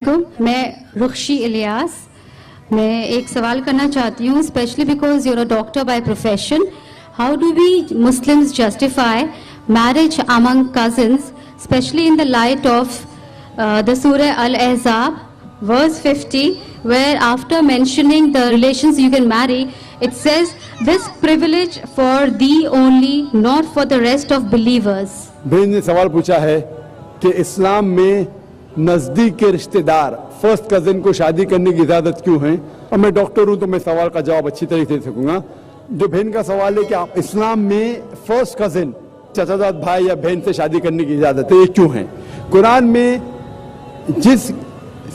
علیکم. میں رخشی الیاس. میں ایک سوال کرنا چاہتی ہوں, especially because you are a doctor by profession. How do we Muslims justify marriage among cousins, especially in the light of the Surah Al-Ahzab, verse 50, where after mentioning the relations you can marry, it says, this privilege for thee only, not for the rest of believers. بہن نے سوال پوچھا ہے کہ اسلام میں نزدیک کے رشتہ دار فرسٹ کزن کو شادی کرنے کی اجازت کیوں ہے. اور میں ڈاکٹر ہوں تو میں سوال کا جواب اچھی طریقے سے دے سکوں گا. جو بہن کا سوال ہے کہ اسلام میں فرسٹ کزن چچا زاد بھائی یا بہن سے شادی کرنے کی اجازت ہے, یہ کیوں ہے؟ قرآن میں جس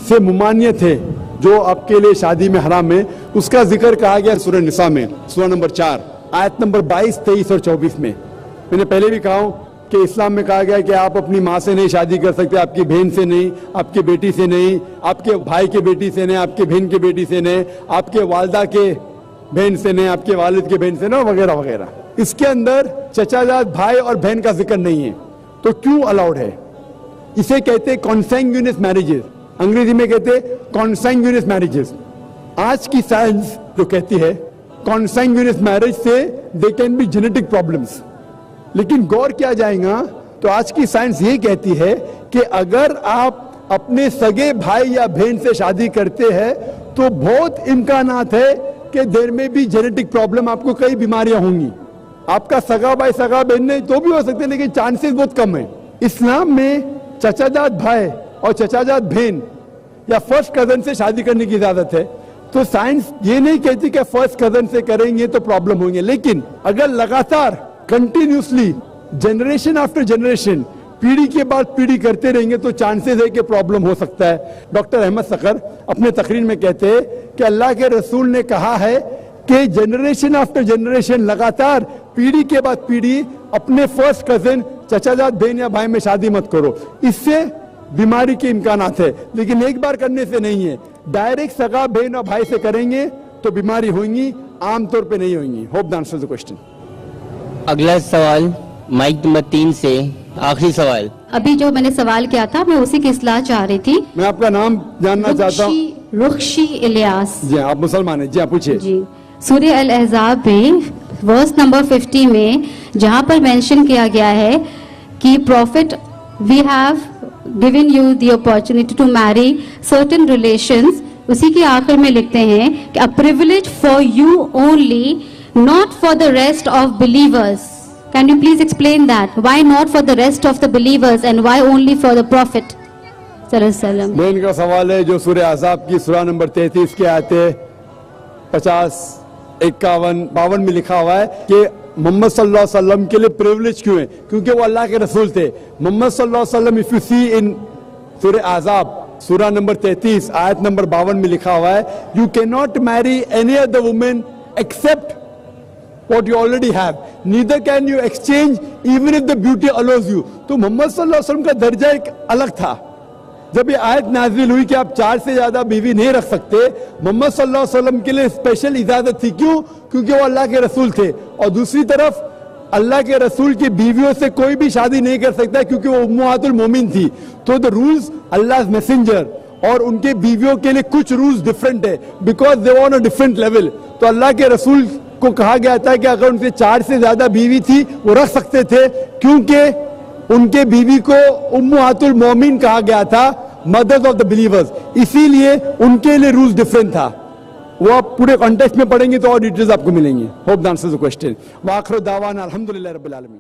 سے ممانعت ہے جو آپ کے لیے شادی میں حرام ہے, اس کا ذکر کہا گیا سورہ نساء میں, سورہ نمبر 4 آیت نمبر 22, 23 اور 24 میں. میں نے پہلے بھی کہا ہوں کہ اسلام میں کہا گیا کہ آپ اپنی ماں سے نہیں شادی کر سکتے, آپ کی بہن سے نہیں, آپ کی بیٹی سے نہیں, آپ کے بھائی کے بیٹی سے نہیں, آپ کے بہن کے بیٹی سے نہیں, آپ کے والدہ کے بہن سے نہیں, آپ کے والد کے بہن سے نہیں, وغیرہ وغیرہ. اس کے اندر چچا زاد بھائی اور بہن کا ذکر نہیں ہے, تو کیوں الاؤڈ ہے؟ اسے کہتے ہیں کانسینگیونس میرجز, انگریزی میں کہتے ہیں کانسینگیونس میرجز. آج کی سائنس جو کہتی ہے کانسینگیونس میرج سے they can be genetic problems, لیکن غور کیا جائے گا تو آج کی سائنس یہ کہتی ہے کہ اگر آپ اپنے سگے بھائی یا بہن سے شادی کرتے ہیں تو بہت امکانات ہے کہ دیر میں بھی جینیٹک پرابلم, آپ کو کئی بیماریاں ہوں گی. آپ کا سگا بھائی سگا بہن نہیں تو بھی ہو سکتے, لیکن چانسز بہت کم ہیں. اسلام میں چچا زاد بھائی اور چچا زاد بہن یا فرسٹ کزن سے شادی کرنے کی اجازت ہے. تو سائنس یہ نہیں کہتی کہ فرسٹ کزن سے کریں گے تو پرابلم ہوں گے, لیکن اگر لگاتار کنٹینیوسلی جنریشن آفٹر جنریشن پیڑھی کے بعد پیڑھی کرتے رہیں گے تو چانسز ہے کہ پرابلم ہو سکتا ہے. ڈاکٹر احمد صقر اپنے تقریر میں کہتے ہیں کہ اللہ کے رسول نے کہا ہے کہ جنریشن آفٹر جنریشن لگاتار پیڑھی کے بعد پیڑھی اپنے فرسٹ کزن چچا زاد بہن یا بھائی میں شادی مت کرو, اس سے بیماری کے امکانات ہے, لیکن ایک بار کرنے سے نہیں ہے. ڈائریکٹ سگا بہن اور بھائی سے کریں گے تو بیماری ہوئیں گی, عام طور پہ نہیں ہوئیں گی. Hope the answer the question. اگلا سوال مائک نمبر 3 سے آخری سوال. ابھی جو میں نے سوال کیا تھا میں اسی کی اصلاح چاہ رہی تھی. میں آپ کا نام جاننا چاہتا ہوں. رخشی الیاس. جی آپ مسلمان ہیں؟ جی آپ پوچھئے. جی سورہ الاحزاب میں ورس نمبر 50 میں جہاں پر مینشن کیا گیا ہے کہ prophet we have given you the opportunity to marry certain relations, اسی کے آخر میں لکھتے ہیں کہ a privilege for you only, not for the rest of believers. Can you please explain that? Why not for the rest of the believers and why only for the Prophet صلی اللہ علیہ وسلم؟ میں ان کا سوال ہے جو سورہ احزاب کی سورہ نمبر 33 کے آیتیں 50, 51, 52 میں لکھا ہوا ہے کہ محمد صلی اللہ علیہ وسلم کے لیے پریولیج کیوں ہے؟ کیونکہ وہ اللہ کے رسول تھے. محمد صلی اللہ علیہ وسلم if you see in سورہ احزاب سورہ نمبر 33 آیت نمبر 52 میں لکھا ہوا ہے you cannot marry any other woman except what you already have, neither can you exchange even if the beauty allows you. تو محمد صلی اللہ علیہ وسلم کا درجہ ایک الگ تھا. جب یہ آیت نازل ہوئی کہ آپ 4 سے زیادہ بیوی نہیں رکھ سکتے, محمد صلی اللہ علیہ وسلم کے لیے اسپیشل اجازت تھی. کیوں؟ کیونکہ وہ اللہ کے رسول تھے, اور دوسری طرف اللہ کے رسول کی بیویوں سے کوئی بھی شادی نہیں کر سکتا کیونکہ وہ امہات المومن تھی. تو the rules اللہ میسنجر اور ان کے بیویوں کے لیے کچھ رولز ڈیفرنٹ ہے because they were on a different level. تو اللہ کے رسول کو کہا گیا تھا کہ اگر ان سے 4 سے زیادہ بیوی تھی وہ رکھ سکتے تھے, کیونکہ ان کے بیوی کو امہات المومن کہا گیا تھا, مدرز آف دا بلیورز, اسی لیے ان کے لیے رولز ڈیفرنٹ تھا. وہ آپ پورے کانٹیکسٹ میں پڑھیں گے تو اور ڈیٹیلز آپ کو ملیں گے. Hope the answer the question. وآخر دعوانا الحمدللہ رب العالمین.